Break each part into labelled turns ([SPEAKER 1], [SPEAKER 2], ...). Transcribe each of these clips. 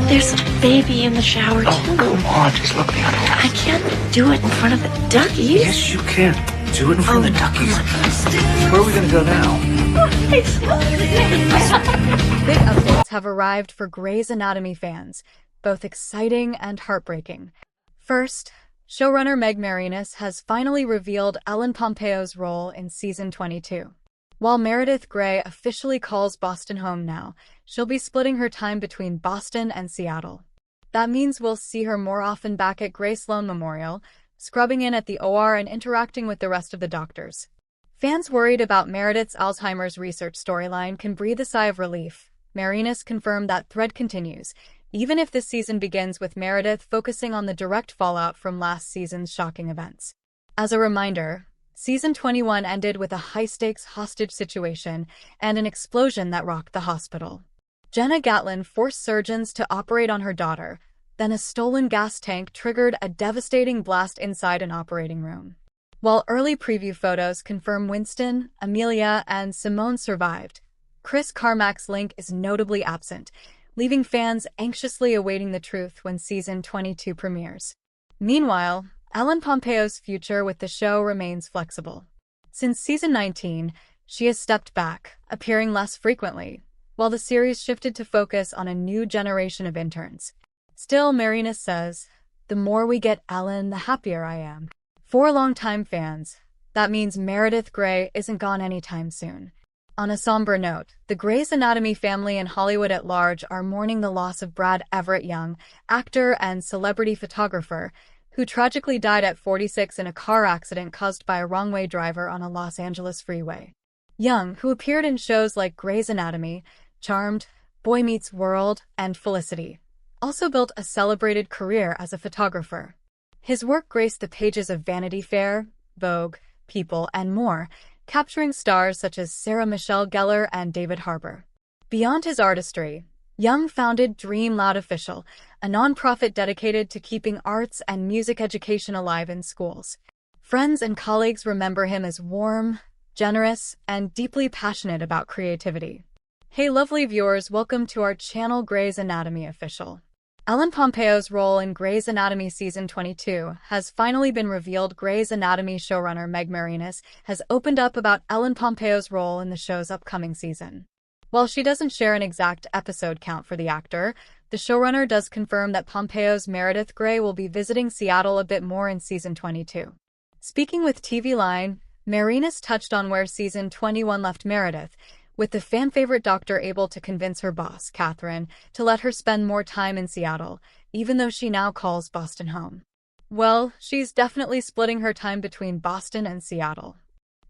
[SPEAKER 1] There's a baby in the shower, too.
[SPEAKER 2] Oh, come on, just look the other way.
[SPEAKER 1] I can't do it in front of the duckies.
[SPEAKER 2] Yes, you can. Do it in front of the duckies. Where are we gonna go now?
[SPEAKER 3] Big updates have arrived for Grey's Anatomy fans, both exciting and heartbreaking. First, showrunner Meg Marinis has finally revealed Ellen Pompeo's role in Season 22. While Meredith Grey officially calls Boston home now, she'll be splitting her time between Boston and Seattle. That means we'll see her more often back at Gray Sloan Memorial, scrubbing in at the OR and interacting with the rest of the doctors. Fans worried about Meredith's Alzheimer's research storyline can breathe a sigh of relief. Marinis confirmed that thread continues, even if this season begins with Meredith focusing on the direct fallout from last season's shocking events. As a reminder, Season 21 ended with a high-stakes hostage situation and an explosion that rocked the hospital. Jenna Gatlin forced surgeons to operate on her daughter, then a stolen gas tank triggered a devastating blast inside an operating room. While early preview photos confirm Winston, Amelia, and Simone survived, Chris Carmack's link is notably absent, leaving fans anxiously awaiting the truth when Season 22 premieres. Meanwhile, Ellen Pompeo's future with the show remains flexible. Since Season 19, she has stepped back, appearing less frequently, while the series shifted to focus on a new generation of interns. Still, Marinis says, "The more we get Ellen, the happier I am." For longtime fans, that means Meredith Grey isn't gone anytime soon. On a somber note, the Grey's Anatomy family and Hollywood at large are mourning the loss of Brad Everett Young, actor and celebrity photographer, who tragically died at 46 in a car accident caused by a wrong-way driver on a Los Angeles freeway. Young, who appeared in shows like Grey's Anatomy, Charmed, Boy Meets World, and Felicity, also built a celebrated career as a photographer. His work graced the pages of Vanity Fair, Vogue, People, and more, capturing stars such as Sarah Michelle Gellar and David Harbour. Beyond his artistry, Young founded Dream Loud Official, a nonprofit dedicated to keeping arts and music education alive in schools. Friends and colleagues remember him as warm, generous, and deeply passionate about creativity. Hey lovely viewers, welcome to our channel Grey's Anatomy Official. Ellen Pompeo's role in Grey's Anatomy Season 22 has finally been revealed. Grey's Anatomy showrunner Meg Marinis has opened up about Ellen Pompeo's role in the show's upcoming season. While she doesn't share an exact episode count for the actor, the showrunner does confirm that Pompeo's Meredith Grey will be visiting Seattle a bit more in Season 22. Speaking with TV Line, Marinis touched on where Season 21 left Meredith, with the fan-favorite doctor able to convince her boss, Catherine, to let her spend more time in Seattle, even though she now calls Boston home. Well, she's definitely splitting her time between Boston and Seattle.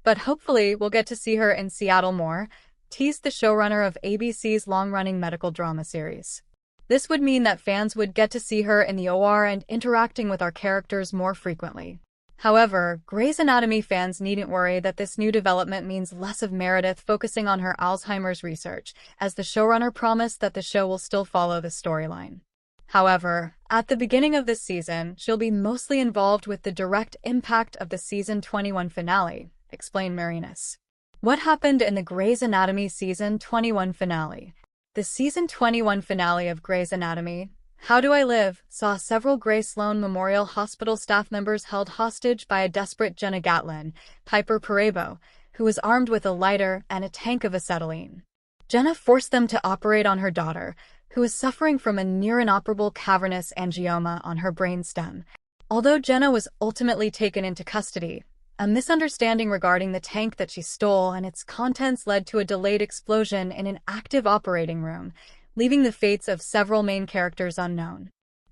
[SPEAKER 3] But hopefully we'll get to see her in Seattle more, teased the showrunner of ABC's long-running medical drama series. This would mean that fans would get to see her in the OR and interacting with our characters more frequently. However, Grey's Anatomy fans needn't worry that this new development means less of Meredith focusing on her Alzheimer's research, as the showrunner promised that the show will still follow the storyline. However, at the beginning of this season, she'll be mostly involved with the direct impact of the Season 21 finale, explained Marinis. What happened in the Grey's Anatomy Season 21 finale? The Season 21 finale of Grey's Anatomy, How Do I Live, saw several Gray Sloan Memorial Hospital staff members held hostage by a desperate Jenna Gatlin, Piper Perabo, who was armed with a lighter and a tank of acetylene. Jenna forced them to operate on her daughter, who was suffering from a near-inoperable cavernous angioma on her brainstem. Although Jenna was ultimately taken into custody, a misunderstanding regarding the tank that she stole and its contents led to a delayed explosion in an active operating room, leaving the fates of several main characters unknown.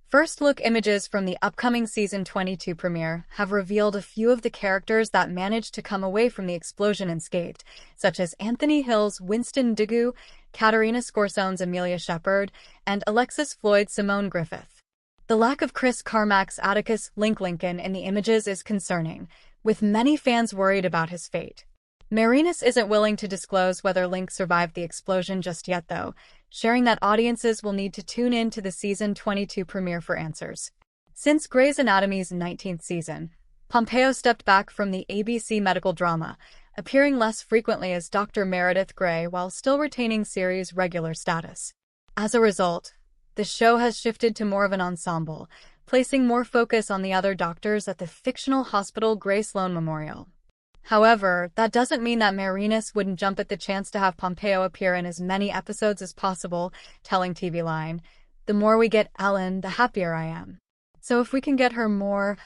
[SPEAKER 3] First-look images from the upcoming Season 22 premiere have revealed a few of the characters that managed to come away from the explosion unscathed, such as Anthony Hill's Winston Dugu, Katerina Scorsone's Amelia Shepard, and Alexis Floyd's Simone Griffith. The lack of Chris Carmack's Atticus Lincoln in the images is concerning, with many fans worried about his fate. Marinis isn't willing to disclose whether Link survived the explosion just yet, though, sharing that audiences will need to tune in to the Season 22 premiere for answers. Since Grey's Anatomy's 19th season, Pompeo stepped back from the ABC medical drama, appearing less frequently as Dr. Meredith Grey while still retaining series' regular status. As a result, the show has shifted to more of an ensemble, placing more focus on the other doctors at the fictional hospital Gray Sloan Memorial. However, that doesn't mean that Marinus wouldn't jump at the chance to have Pompeo appear in as many episodes as possible, telling TV Line, "The more we get Ellen, the happier I am. So if we can get her more,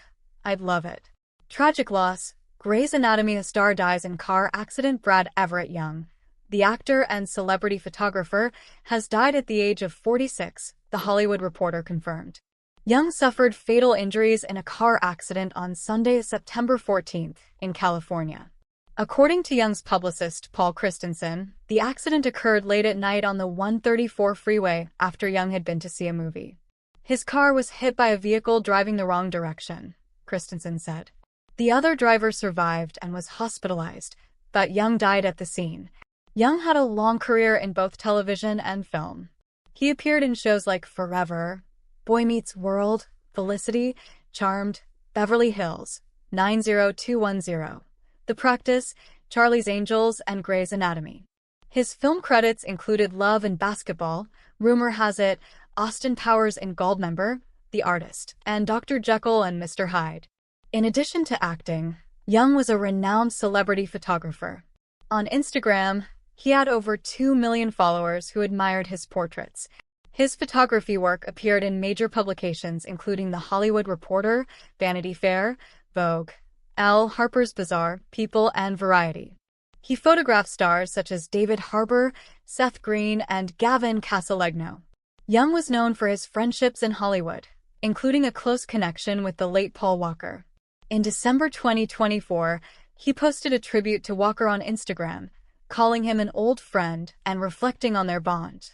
[SPEAKER 3] I'd love it." Tragic loss. Grey's Anatomy star dies in car accident. Brad Everett Young, the actor and celebrity photographer, has died at the age of 46, The Hollywood Reporter confirmed. Young suffered fatal injuries in a car accident on Sunday, September 14th, in California. According to Young's publicist, Paul Christensen, the accident occurred late at night on the 134 freeway after Young had been to see a movie. His car was hit by a vehicle driving the wrong direction, Christensen said. The other driver survived and was hospitalized, but Young died at the scene. Young had a long career in both television and film. He appeared in shows like Forever, Boy Meets World, Felicity, Charmed, Beverly Hills, 90210, The Practice, Charlie's Angels, and Grey's Anatomy. His film credits included Love and Basketball, rumor has it, Austin Powers in Goldmember, The Artist, and Dr. Jekyll and Mr. Hyde. In addition to acting, Young was a renowned celebrity photographer. On Instagram, he had over 2 million followers who admired his portraits. His photography work appeared in major publications including The Hollywood Reporter, Vanity Fair, Vogue, Elle, Harper's Bazaar, People, and Variety. He photographed stars such as David Harbour, Seth Green, and Gavin Casalegno. Young was known for his friendships in Hollywood, including a close connection with the late Paul Walker. In December 2024, he posted a tribute to Walker on Instagram, calling him an old friend and reflecting on their bond.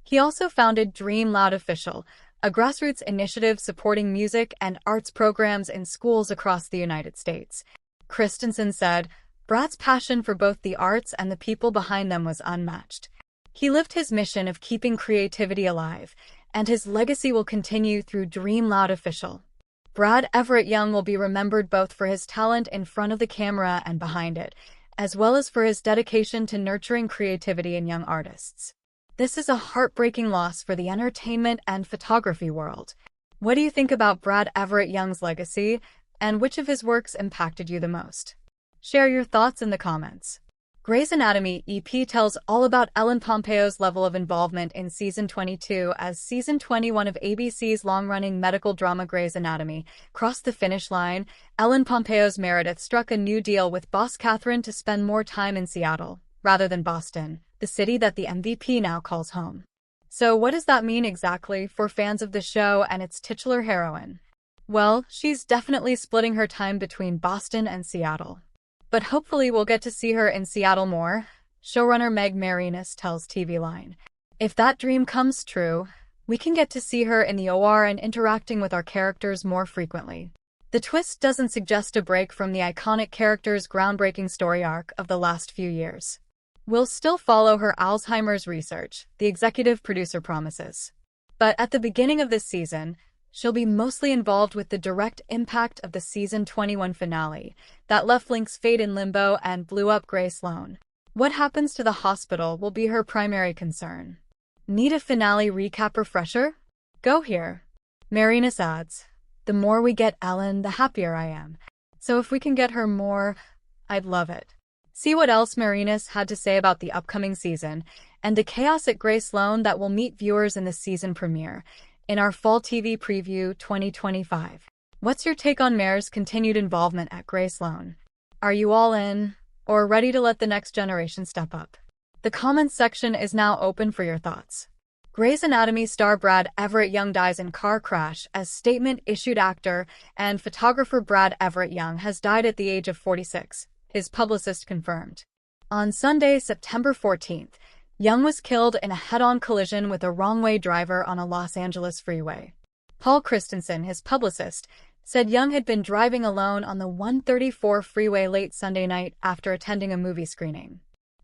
[SPEAKER 3] He also founded Dream Loud Official, a grassroots initiative supporting music and arts programs in schools across the United States. Christensen said, "Brad's passion for both the arts and the people behind them was unmatched. He lived his mission of keeping creativity alive, and his legacy will continue through Dream Loud Official." Brad Everett Young will be remembered both for his talent in front of the camera and behind it, as well as for his dedication to nurturing creativity in young artists. This is a heartbreaking loss for the entertainment and photography world. What do you think about Brad Everett Young's legacy, and which of his works impacted you the most? Share your thoughts in the comments. Grey's Anatomy EP tells all about Ellen Pompeo's level of involvement in Season 22 as Season 21 of ABC's long-running medical drama Grey's Anatomy crossed the finish line. Ellen Pompeo's Meredith struck a new deal with boss Catherine to spend more time in Seattle, rather than Boston, the city that the MVP now calls home. So what does that mean exactly for fans of the show and its titular heroine? Well, she's definitely splitting her time between Boston and Seattle. But hopefully we'll get to see her in Seattle more, showrunner Meg Marinus tells TV Line. If that dream comes true, we can get to see her in the OR and interacting with our characters more frequently. The twist doesn't suggest a break from the iconic character's groundbreaking story arc of the last few years. We'll still follow her Alzheimer's research, the executive producer promises. But at the beginning of this season, she'll be mostly involved with the direct impact of the Season 21 finale that left Link's fate in limbo and blew up Grey Sloan. What happens to the hospital will be her primary concern. Need a finale recap refresher? Go here. Marinus adds, "The more we get Ellen, the happier I am. So if we can get her more, I'd love it." See what else Marinus had to say about the upcoming season and the chaos at Grey Sloan that will meet viewers in the season premiere in our Fall TV Preview 2025. What's your take on Mare's continued involvement at Grey Sloan? Are you all in, or ready to let the next generation step up? The comments section is now open for your thoughts. Grey's Anatomy star Brad Everett Young dies in car crash as statement issued. Actor and photographer Brad Everett Young has died at the age of 46, his publicist confirmed. On Sunday, September 14th, Young was killed in a head-on collision with a wrong-way driver on a Los Angeles freeway. Paul Christensen, his publicist, said Young had been driving alone on the 134 freeway late Sunday night after attending a movie screening.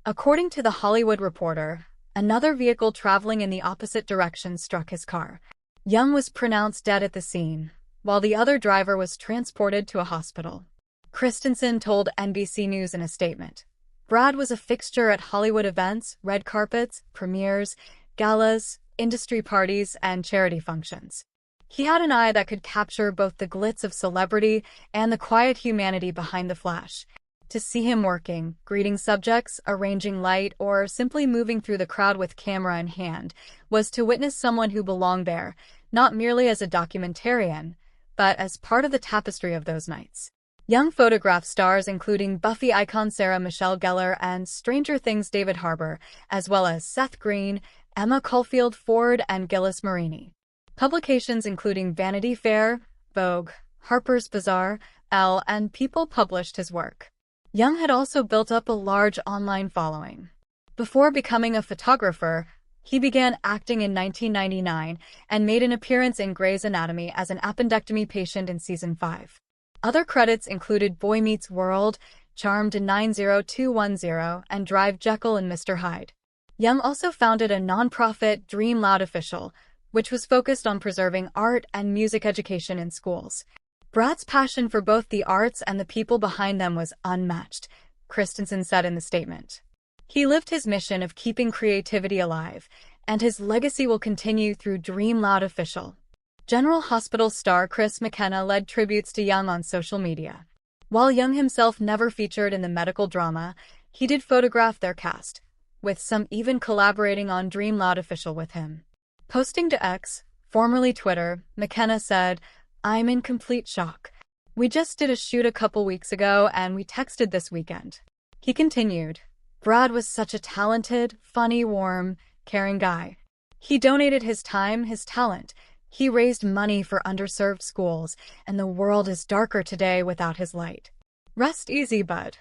[SPEAKER 3] According to The Hollywood Reporter, another vehicle traveling in the opposite direction struck his car. Young was pronounced dead at the scene, while the other driver was transported to a hospital. Christensen told NBC News in a statement, "Brad was a fixture at Hollywood events, red carpets, premieres, galas, industry parties, and charity functions. He had an eye that could capture both the glitz of celebrity and the quiet humanity behind the flash. To see him working, greeting subjects, arranging light, or simply moving through the crowd with camera in hand was to witness someone who belonged there, not merely as a documentarian, but as part of the tapestry of those nights. Young photograph stars including Buffy icon Sarah Michelle Gellar and Stranger Things David Harbour, as well as Seth Green, Emma Caulfield Ford, and Gillis Marini. Publications including Vanity Fair, Vogue, Harper's Bazaar, Elle, and People published his work. Young had also built up a large online following. Before becoming a photographer, he began acting in 1999 and made an appearance in Grey's Anatomy as an appendectomy patient in Season 5. Other credits included Boy Meets World, Charmed in 90210, and Drive Jekyll and Mr. Hyde. Young also founded a nonprofit, Dream Loud Official, which was focused on preserving art and music education in schools. Brad's passion for both the arts and the people behind them was unmatched, Christensen said in the statement. He lived his mission of keeping creativity alive, and his legacy will continue through Dream Loud Official. General Hospital star Chris McKenna led tributes to Young on social media. While Young himself never featured in the medical drama, he did photograph their cast, with some even collaborating on Dream Loud Official with him. Posting to X, formerly Twitter, McKenna said, "I'm in complete shock. We just did a shoot a couple weeks ago and we texted this weekend." He continued, "Brad was such a talented, funny, warm, caring guy. He donated his time, his talent. He raised money for underserved schools, and the world is darker today without his light. Rest easy, bud."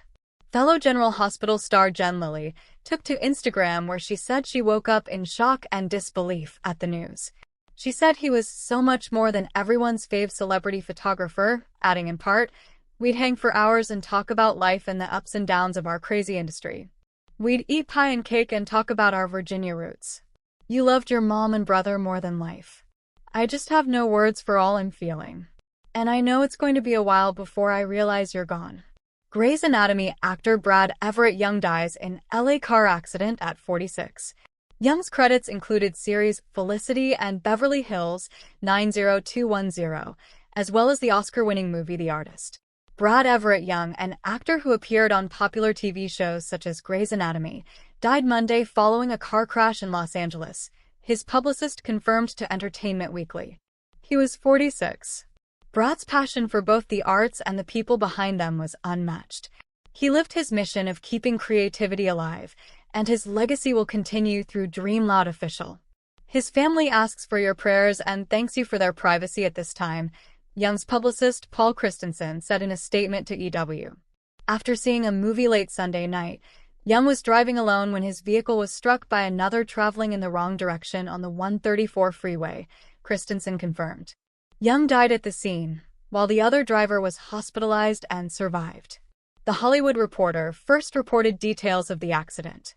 [SPEAKER 3] Fellow General Hospital star Jen Lilly took to Instagram where she said she woke up in shock and disbelief at the news. She said he was so much more than everyone's fave celebrity photographer, adding in part, "We'd hang for hours and talk about life and the ups and downs of our crazy industry. We'd eat pie and cake and talk about our Virginia roots. You loved your mom and brother more than life. I just have no words for all I'm feeling. And I know it's going to be a while before I realize you're gone." Grey's Anatomy actor Brad Everett Young dies in LA car accident at 46. Young's credits included series Felicity and Beverly Hills 90210, as well as the Oscar-winning movie The Artist. Brad Everett Young, an actor who appeared on popular TV shows such as Grey's Anatomy, died Monday following a car crash in Los Angeles, his publicist confirmed to Entertainment Weekly. He was 46. Brad's passion for both the arts and the people behind them was unmatched. He lived his mission of keeping creativity alive, and his legacy will continue through Dream Loud Official. His family asks for your prayers and thanks you for their privacy at this time, Young's publicist Paul Christensen said in a statement to EW. After seeing a movie late Sunday night, Young was driving alone when his vehicle was struck by another traveling in the wrong direction on the 134 freeway, Christensen confirmed. Young died at the scene, while the other driver was hospitalized and survived. The Hollywood Reporter first reported details of the accident.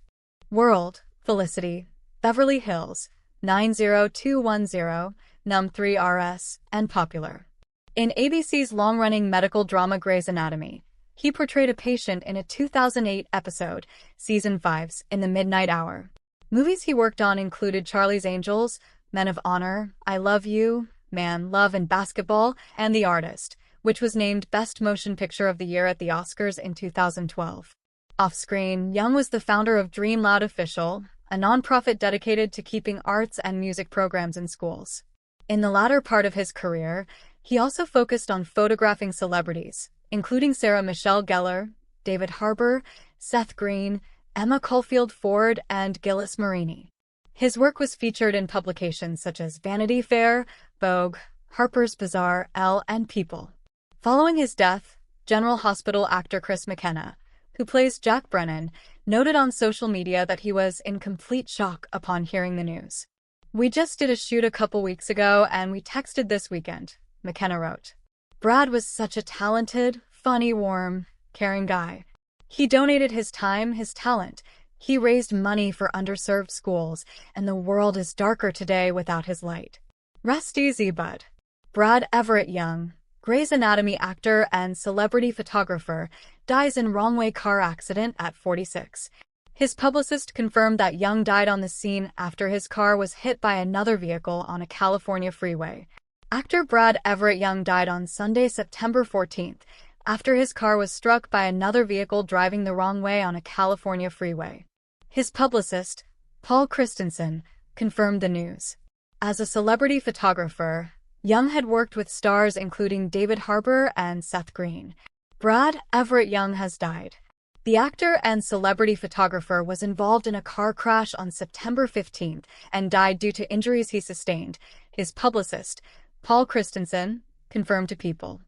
[SPEAKER 3] World, Felicity, Beverly Hills, 90210, Num3RS, and Popular. In ABC's long-running medical drama Grey's Anatomy, he portrayed a patient in a 2008 episode, Season 5's In the Midnight Hour. Movies he worked on included Charlie's Angels, Men of Honor, I Love You, Man, Love, and Basketball, and The Artist, which was named Best Motion Picture of the Year at the Oscars in 2012. Off-screen, Young was the founder of Dream Loud Official, a nonprofit dedicated to keeping arts and music programs in schools. In the latter part of his career, he also focused on photographing celebrities, including Sarah Michelle Gellar, David Harbour, Seth Green, Emma Caulfield Ford, and Gillis Marini. His work was featured in publications such as Vanity Fair, Vogue, Harper's Bazaar, Elle, and People. Following his death, General Hospital actor Chris McKenna, who plays Jack Brennan, noted on social media that he was in complete shock upon hearing the news. "We just did a shoot a couple weeks ago and we texted this weekend," McKenna wrote. Brad was such a talented, funny, warm, caring guy. He donated his time, his talent. He raised money for underserved schools, and the world is darker today without his light. Rest easy, bud. Brad Everett Young, Grey's Anatomy actor and celebrity photographer, dies in wrong-way car accident at 46. His publicist confirmed that Young died on the scene after his car was hit by another vehicle on a California freeway. Actor Brad Everett Young died on Sunday, September 14th, after his car was struck by another vehicle driving the wrong way on a California freeway. His publicist, Paul Christensen, confirmed the news. As a celebrity photographer, Young had worked with stars including David Harbour and Seth Green. Brad Everett Young has died. The actor and celebrity photographer was involved in a car crash on September 15th and died due to injuries he sustained, his publicist, Paul Christensen, confirmed to People.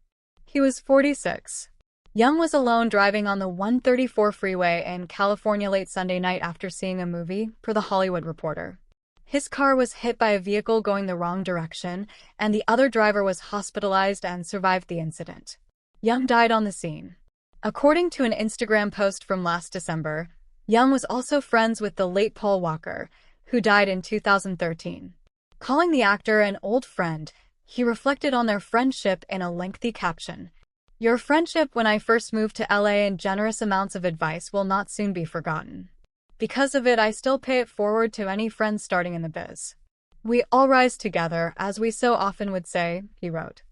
[SPEAKER 3] He was 46. Young was alone driving on the 134 freeway in California late Sunday night after seeing a movie, per The Hollywood Reporter. His car was hit by a vehicle going the wrong direction, and the other driver was hospitalized and survived the incident. Young died on the scene. According to an Instagram post from last December, Young was also friends with the late Paul Walker, who died in 2013. Calling the actor an old friend, he reflected on their friendship in a lengthy caption. "Your friendship when I first moved to LA and generous amounts of advice will not soon be forgotten. Because of it, I still pay it forward to any friends starting in the biz. We all rise together, as we so often would say," he wrote.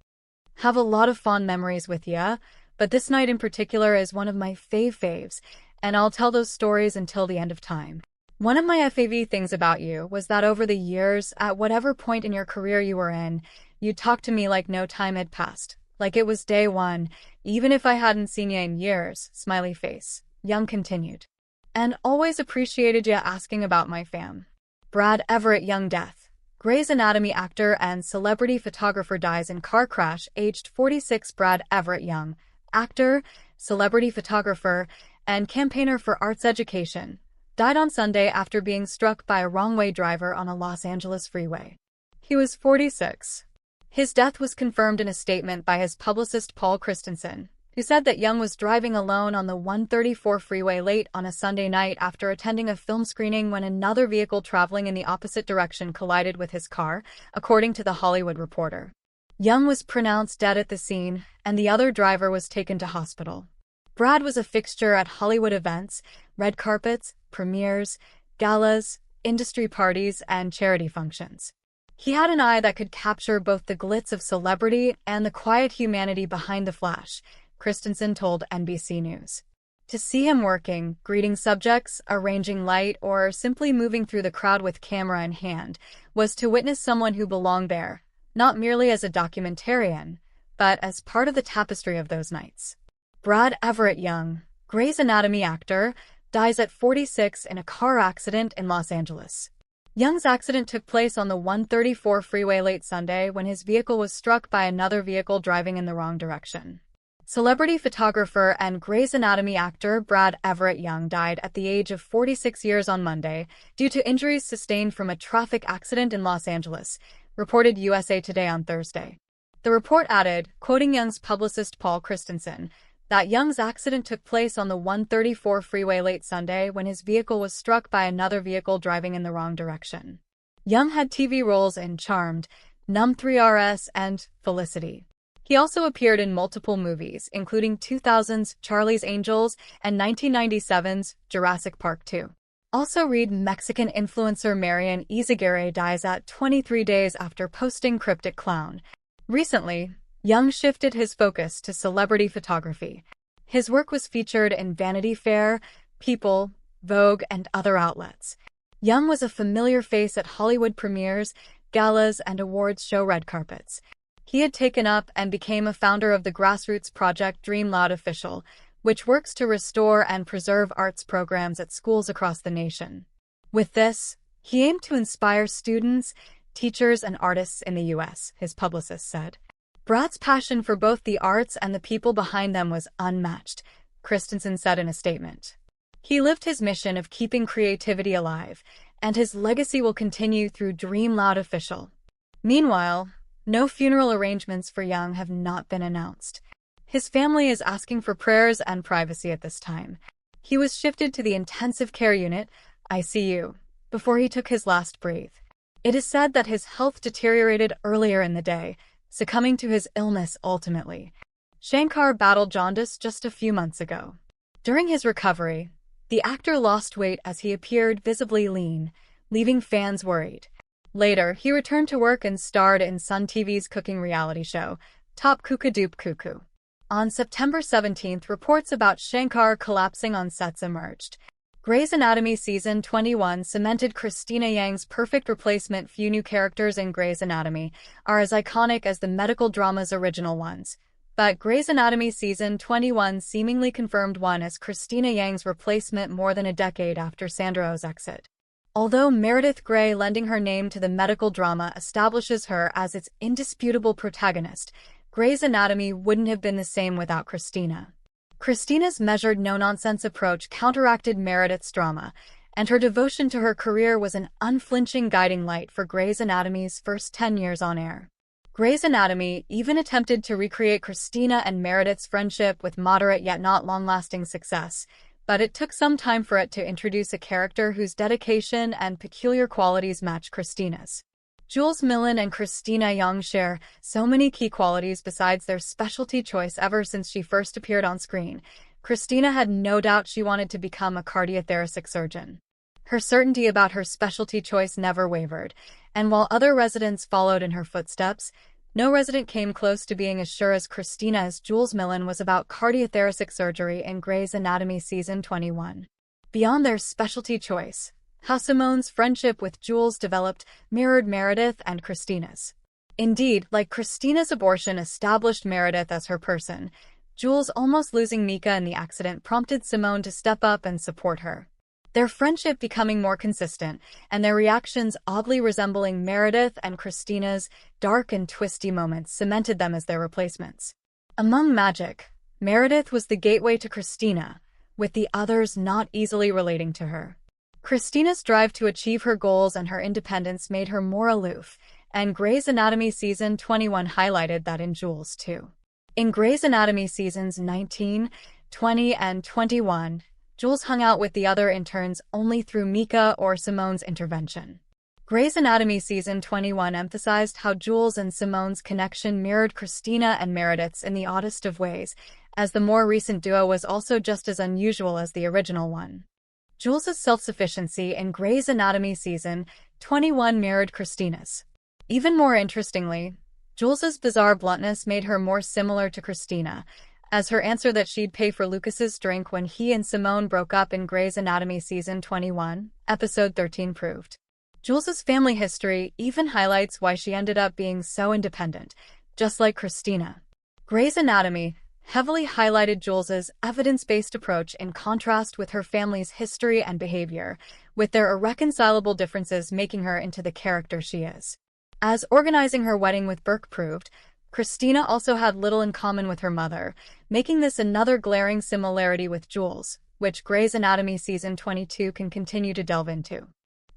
[SPEAKER 3] "Have a lot of fond memories with ya, but this night in particular is one of my faves, and I'll tell those stories until the end of time. One of my FAV things about you was that over the years, at whatever point in your career you were in, you talked to me like no time had passed, like it was day one, even if I hadn't seen you in years," smiley face. Young continued. "And always appreciated ya asking about my fam." Brad Everett Young death. Grey's Anatomy actor and celebrity photographer dies in car crash, aged 46. Brad Everett Young, actor, celebrity photographer, and campaigner for arts education, died on Sunday after being struck by a wrong-way driver on a Los Angeles freeway. He was 46. His death was confirmed in a statement by his publicist Paul Christensen, who said that Young was driving alone on the 134 freeway late on a Sunday night after attending a film screening when another vehicle traveling in the opposite direction collided with his car, according to The Hollywood Reporter. Young was pronounced dead at the scene, and the other driver was taken to hospital. Brad was a fixture at Hollywood events, red carpets, premieres, galas, industry parties, and charity functions. He had an eye that could capture both the glitz of celebrity and the quiet humanity behind the flash, Christensen told NBC News. To see him working, greeting subjects, arranging light, or simply moving through the crowd with camera in hand was to witness someone who belonged there, not merely as a documentarian, but as part of the tapestry of those nights. Brad Everett Young, Grey's Anatomy actor, dies at 46 in a car accident in Los Angeles. Young's accident took place on the 134 freeway late Sunday when his vehicle was struck by another vehicle driving in the wrong direction. Celebrity photographer and Grey's Anatomy actor Brad Everett Young died at the age of 46 years on Monday due to injuries sustained from a traffic accident in Los Angeles, reported USA Today on Thursday. The report added, quoting Young's publicist Paul Christensen, that Young's accident took place on the 134 freeway late Sunday when his vehicle was struck by another vehicle driving in the wrong direction. Young had TV roles in Charmed, Numb 3RS, and Felicity. He also appeared in multiple movies, including 2000's Charlie's Angels and 1997's Jurassic Park 2. Also read Mexican influencer Marian Izaguirre dies at 23 days after posting Cryptic Clown. Recently, Young shifted his focus to celebrity photography. His work was featured in Vanity Fair, People, Vogue, and other outlets. Young was a familiar face at Hollywood premieres, galas, and awards show red carpets. He had taken up and became a founder of the grassroots project Dream Loud Official, which works to restore and preserve arts programs at schools across the nation. With this, he aimed to inspire students, teachers, and artists in the U.S., his publicist said. Brad's passion for both the arts and the people behind them was unmatched, Christensen said in a statement. He lived his mission of keeping creativity alive, and his legacy will continue through Dream Loud Official. Meanwhile, no funeral arrangements for Young have not been announced. His family is asking for prayers and privacy at this time. He was shifted to the intensive care unit, ICU, before he took his last breath. It is said that his health deteriorated earlier in the day, succumbing to his illness ultimately. Shankar battled jaundice just a few months ago. During his recovery, The actor lost weight as he appeared visibly lean, leaving fans worried. Later, he returned to work and starred in Sun TV's cooking reality show, Top Kookadoop Cuckoo. On September 17th, reports about Shankar collapsing on sets emerged. Grey's Anatomy Season 21 cemented Christina Yang's perfect replacement. Few new characters in Grey's Anatomy are as iconic as the medical drama's original ones, but Grey's Anatomy Season 21 seemingly confirmed one as Christina Yang's replacement more than a decade after Sandra Oh's exit. Although Meredith Grey lending her name to the medical drama establishes her as its indisputable protagonist, Grey's Anatomy wouldn't have been the same without Christina. Christina's measured no-nonsense approach counteracted Meredith's drama, and her devotion to her career was an unflinching guiding light for Grey's Anatomy's first 10 years on air. Grey's Anatomy even attempted to recreate Christina and Meredith's friendship with moderate yet not long-lasting success, but it took some time for it to introduce a character whose dedication and peculiar qualities match Christina's. Jules Millen and Christina Yang share so many key qualities besides their specialty choice. Ever since she first appeared on screen, Christina had no doubt she wanted to become a cardiothoracic surgeon. Her certainty about her specialty choice never wavered, and while other residents followed in her footsteps, no resident came close to being as sure as Christina as Jules Millen was about cardiothoracic surgery in Grey's Anatomy Season 21. Beyond their specialty choice, how Simone's friendship with Jules developed mirrored Meredith and Christina's. Indeed, like Christina's abortion established Meredith as her person, Jules almost losing Mika in the accident prompted Simone to step up and support her. Their friendship becoming more consistent, and their reactions oddly resembling Meredith and Christina's dark and twisty moments cemented them as their replacements. Among Magic, Meredith was the gateway to Christina, with the others not easily relating to her. Christina's drive to achieve her goals and her independence made her more aloof, and Grey's Anatomy Season 21 highlighted that in Jules too. In Grey's Anatomy Seasons 19, 20, and 21, Jules hung out with the other interns only through Mika or Simone's intervention. Grey's Anatomy Season 21 emphasized how Jules and Simone's connection mirrored Christina and Meredith's in the oddest of ways, as the more recent duo was also just as unusual as the original one. Jules' self-sufficiency in Grey's Anatomy Season 21 mirrored Christina's. Even more interestingly, Jules' bizarre bluntness made her more similar to Christina, as her answer that she'd pay for Lucas's drink when he and Simone broke up in Grey's Anatomy Season 21, Episode 13 proved. Jules' family history even highlights why she ended up being so independent, just like Christina. Grey's Anatomy heavily highlighted Jules' evidence-based approach in contrast with her family's history and behavior, with their irreconcilable differences making her into the character she is. As organizing her wedding with Burke proved, Christina also had little in common with her mother, making this another glaring similarity with Jules, which Grey's Anatomy Season 22 can continue to delve into.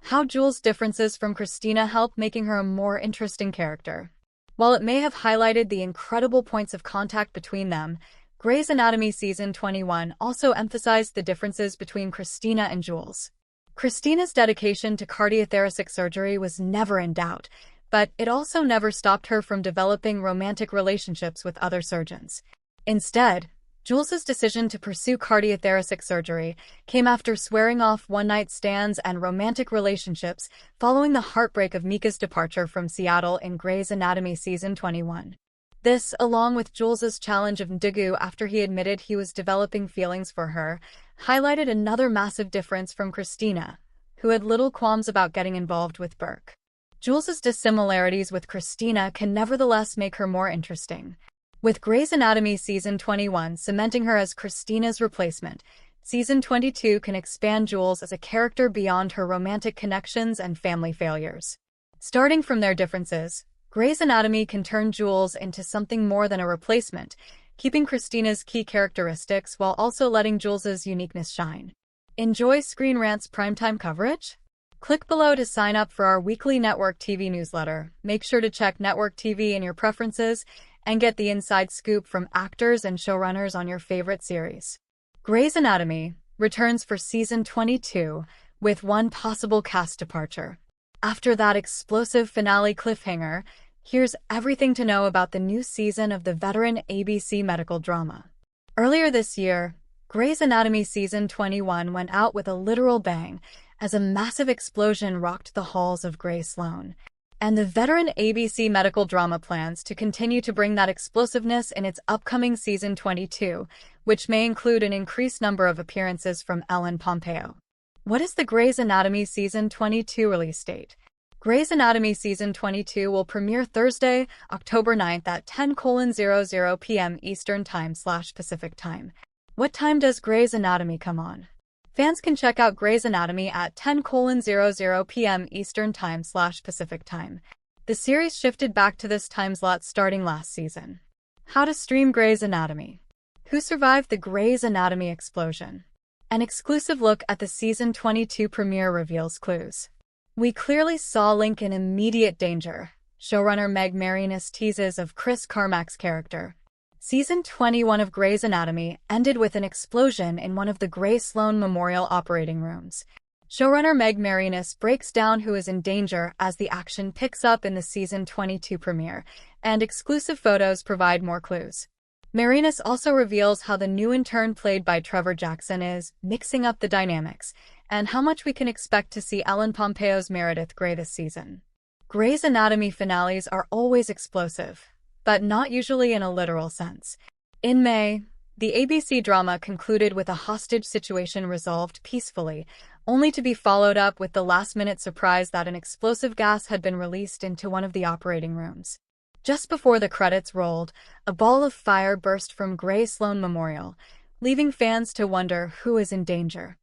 [SPEAKER 3] How Jules' differences from Christina helped making her a more interesting character. While it may have highlighted the incredible points of contact between them, Grey's Anatomy Season 21 also emphasized the differences between Christina and Jules. Christina's dedication to cardiothoracic surgery was never in doubt, but it also never stopped her from developing romantic relationships with other surgeons. Instead, Jules' decision to pursue cardiothoracic surgery came after swearing off one-night stands and romantic relationships following the heartbreak of Mika's departure from Seattle in Grey's Anatomy Season 21. This, along with Jules' challenge of Ndugu after he admitted he was developing feelings for her, highlighted another massive difference from Christina, who had little qualms about getting involved with Burke. Jules' dissimilarities with Christina can nevertheless make her more interesting. With Grey's Anatomy Season 21 cementing her as Christina's replacement, Season 22 can expand Jules as a character beyond her romantic connections and family failures. Starting from their differences, Grey's Anatomy can turn Jules into something more than a replacement, keeping Christina's key characteristics while also letting Jules' uniqueness shine. Enjoy Screen Rant's primetime coverage? Click below to sign up for our weekly Network TV newsletter. Make sure to check Network TV in your preferences and get the inside scoop from actors and showrunners on your favorite series. Grey's Anatomy returns for Season 22 with one possible cast departure. After that explosive finale cliffhanger, here's everything to know about the new season of the veteran ABC medical drama. Earlier this year, Grey's Anatomy Season 21 went out with a literal bang as a massive explosion rocked the halls of Grey Sloan. And the veteran ABC medical drama plans to continue to bring that explosiveness in its upcoming Season 22, which may include an increased number of appearances from Ellen Pompeo. What is the Grey's Anatomy Season 22 release date? Grey's Anatomy Season 22 will premiere Thursday, October 9th at 10:00 p.m. Eastern Time/Pacific Time. What time does Grey's Anatomy come on? Fans can check out Grey's Anatomy at 10:00 p.m. Eastern Time/Pacific Time. The series shifted back to this time slot starting last season. How to stream Grey's Anatomy. Who survived the Grey's Anatomy explosion? An exclusive look at the Season 22 premiere reveals clues. We clearly saw Link in immediate danger. Showrunner Meg Marinus teases of Chris Carmack's character. Season 21 of Grey's Anatomy ended with an explosion in one of the Grey Sloan Memorial operating rooms. Showrunner Meg Marinus breaks down who is in danger as the action picks up in the Season 22 premiere, and exclusive photos provide more clues. Marinus also reveals how the new intern played by Trevor Jackson is mixing up the dynamics, and how much we can expect to see Ellen Pompeo's Meredith Grey this season. Grey's Anatomy finales are always explosive, but not usually in a literal sense. In May, the ABC drama concluded with a hostage situation resolved peacefully, only to be followed up with the last-minute surprise that an explosive gas had been released into one of the operating rooms. Just before the credits rolled, a ball of fire burst from Grey Sloan Memorial, leaving fans to wonder who is in danger.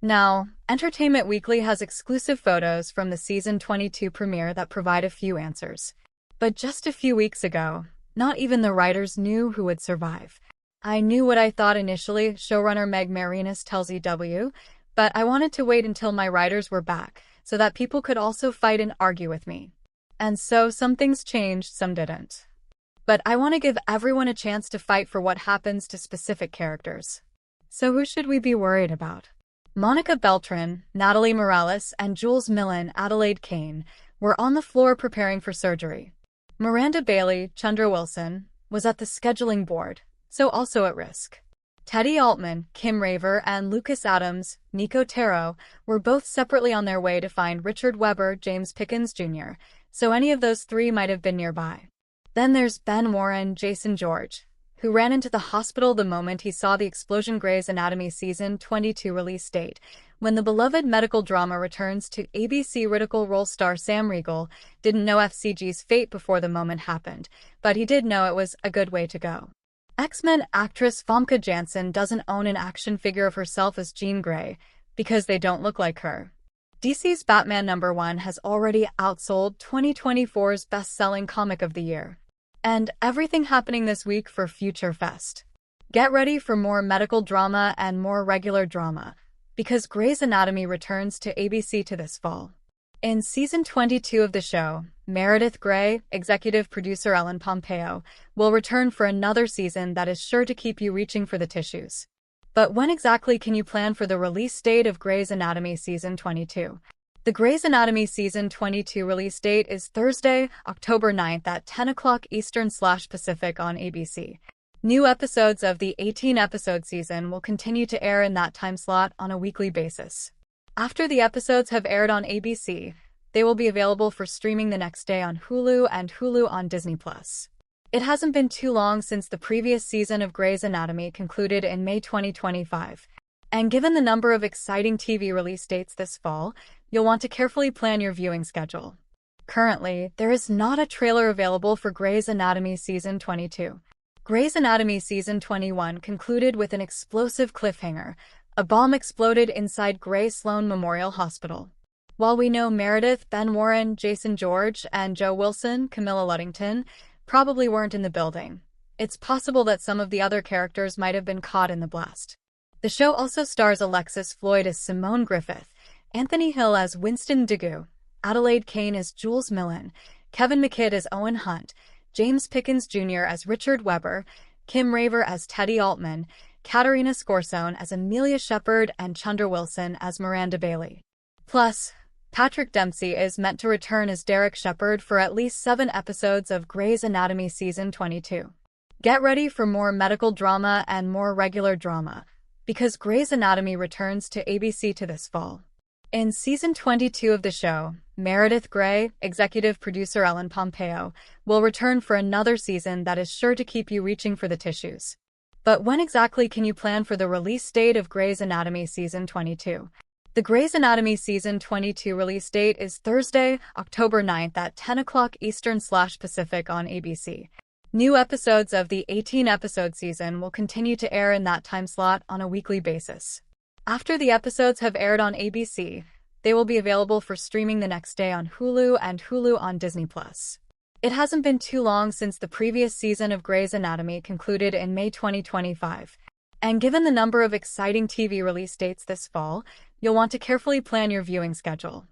[SPEAKER 3] Now, Entertainment Weekly has exclusive photos from the Season 22 premiere that provide a few answers. But just a few weeks ago, not even the writers knew who would survive. I knew what I thought initially, showrunner Meg Marinus tells EW, but I wanted to wait until my writers were back so that people could also fight and argue with me. And so some things changed, some didn't. But I want to give everyone a chance to fight for what happens to specific characters. So who should we be worried about? Monica Beltran, Natalie Morales, and Jules Millen, Adelaide Kane, were on the floor preparing for surgery. Miranda Bailey, Chandra Wilson, was at the scheduling board, so also at risk. Teddy Altman, Kim Raver, and Lucas Adams, Nico Taro, were both separately on their way to find Richard Webber, James Pickens Jr., so any of those three might have been nearby. Then there's Ben Warren, Jason George, who ran into the hospital the moment he saw the explosion. Grey's Anatomy Season 22 release date. When the beloved medical drama returns to ABC, Critical Role star Sam Riegel didn't know FCG's fate before the moment happened, but he did know it was a good way to go. X-Men actress Famke Janssen doesn't own an action figure of herself as Jean Grey, because they don't look like her. DC's Batman #1 has already outsold 2024's best-selling comic of the year. And everything happening this week for Future Fest. Get ready for more medical drama and more regular drama, because Grey's Anatomy returns to ABC this fall. In Season 22 of the show, Meredith Grey, executive producer Ellen Pompeo, will return for another season that is sure to keep you reaching for the tissues. But when exactly can you plan for the release date of Grey's Anatomy Season 22? The Grey's Anatomy Season 22 release date is Thursday, October 9th at 10 o'clock Eastern/Pacific on ABC. New episodes of the 18-episode season will continue to air in that time slot on a weekly basis. After the episodes have aired on ABC, they will be available for streaming the next day on Hulu and Hulu on Disney+. It hasn't been too long since the previous season of Grey's Anatomy concluded in May 2025. And given the number of exciting TV release dates this fall, you'll want to carefully plan your viewing schedule. Currently, there is not a trailer available for Grey's Anatomy Season 22. Grey's Anatomy Season 21 concluded with an explosive cliffhanger. A bomb exploded inside Grey Sloan Memorial Hospital. While we know Meredith, Ben Warren, Jason George, and Joe Wilson, Camilla Luddington, probably weren't in the building, it's possible that some of the other characters might have been caught in the blast. The show also stars Alexis Floyd as Simone Griffith, Anthony Hill as Winston Degu, Adelaide Kane as Jules Millen, Kevin McKidd as Owen Hunt, James Pickens Jr. as Richard Webber, Kim Raver as Teddy Altman, Katarina Scorsone as Amelia Shepard, and Chandra Wilson as Miranda Bailey. Plus, Patrick Dempsey is meant to return as Derek Shepard for at least 7 episodes of Grey's Anatomy Season 22. Get ready for more medical drama and more regular drama, because Grey's Anatomy returns to ABC this fall. In season 22 of the show, Meredith Grey, executive producer Ellen Pompeo, will return for another season that is sure to keep you reaching for the tissues. But when exactly can you plan for the release date of Grey's Anatomy season 22? The Grey's Anatomy season 22 release date is Thursday, October 9th at 10 o'clock Eastern/Pacific on ABC. New episodes of the 18-episode season will continue to air in that time slot on a weekly basis. After the episodes have aired on ABC, they will be available for streaming the next day on Hulu and Hulu on Disney+. It hasn't been too long since the previous season of Grey's Anatomy concluded in May 2025, and given the number of exciting TV release dates this fall, you'll want to carefully plan your viewing schedule.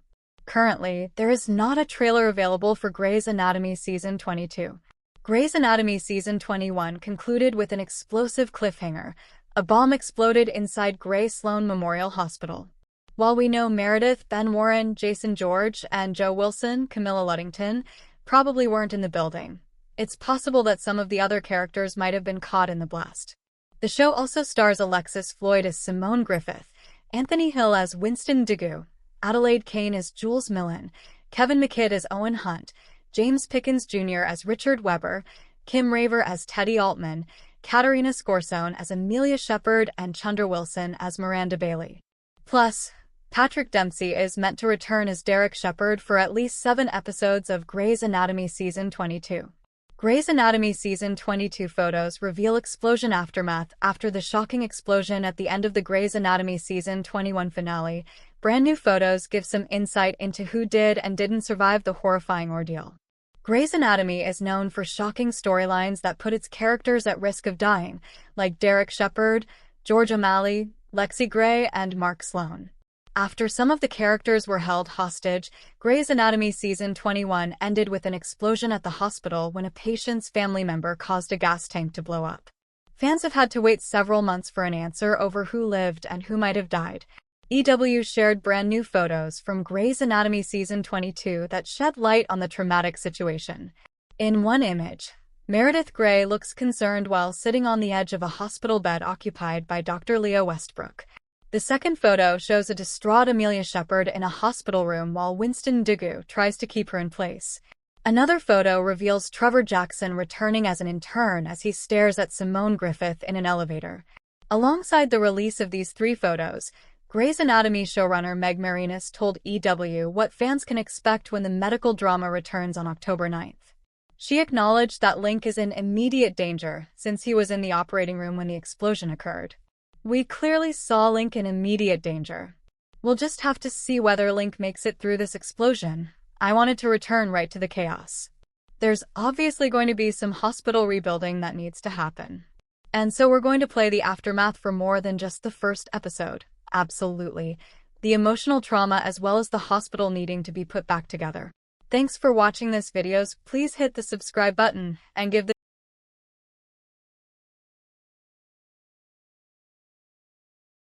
[SPEAKER 3] Currently, there is not a trailer available for Grey's Anatomy Season 22. Grey's Anatomy Season 21 concluded with an explosive cliffhanger. A bomb exploded inside Grey Sloan Memorial Hospital. While we know Meredith, Ben Warren, Jason George, and Joe Wilson, Camilla Luddington, probably weren't in the building, it's possible that some of the other characters might have been caught in the blast. The show also stars Alexis Floyd as Simone Griffith, Anthony Hill as Winston Dugu, Adelaide Kane as Jules Millen, Kevin McKidd as Owen Hunt, James Pickens Jr. as Richard Weber, Kim Raver as Teddy Altman, Katarina Scorsone as Amelia Shepard, and Chandra Wilson as Miranda Bailey. Plus, Patrick Dempsey is meant to return as Derek Shepard for at least 7 episodes of Grey's Anatomy Season 22. Grey's Anatomy Season 22 photos reveal explosion aftermath after the shocking explosion at the end of the Grey's Anatomy Season 21 finale. Brand new photos give some insight into who did and didn't survive the horrifying ordeal. Grey's Anatomy is known for shocking storylines that put its characters at risk of dying, like Derek Shepard, George O'Malley, Lexi Gray, and Mark Sloan. After some of the characters were held hostage, Grey's Anatomy Season 21 ended with an explosion at the hospital when a patient's family member caused a gas tank to blow up. Fans have had to wait several months for an answer over who lived and who might have died. EW shared brand new photos from Grey's Anatomy Season 22 that shed light on the traumatic situation. In one image, Meredith Grey looks concerned while sitting on the edge of a hospital bed occupied by Dr. Leah Westbrook. The second photo shows a distraught Amelia Shepard in a hospital room while Winston Dugu tries to keep her in place. Another photo reveals Trevor Jackson returning as an intern as he stares at Simone Griffith in an elevator. Alongside the release of these 3 photos, Grey's Anatomy showrunner Meg Marinis told EW what fans can expect when the medical drama returns on October 9th. She acknowledged that Link is in immediate danger since he was in the operating room when the explosion occurred. We clearly saw Link in immediate danger. We'll just have to see whether Link makes it through this explosion. I wanted to return right to the chaos. There's obviously going to be some hospital rebuilding that needs to happen. And so we're going to play the aftermath for more than just the first episode. Absolutely. The emotional trauma as well as the hospital needing to be put back together. Thanks for watching this videos. Please hit the subscribe button and give the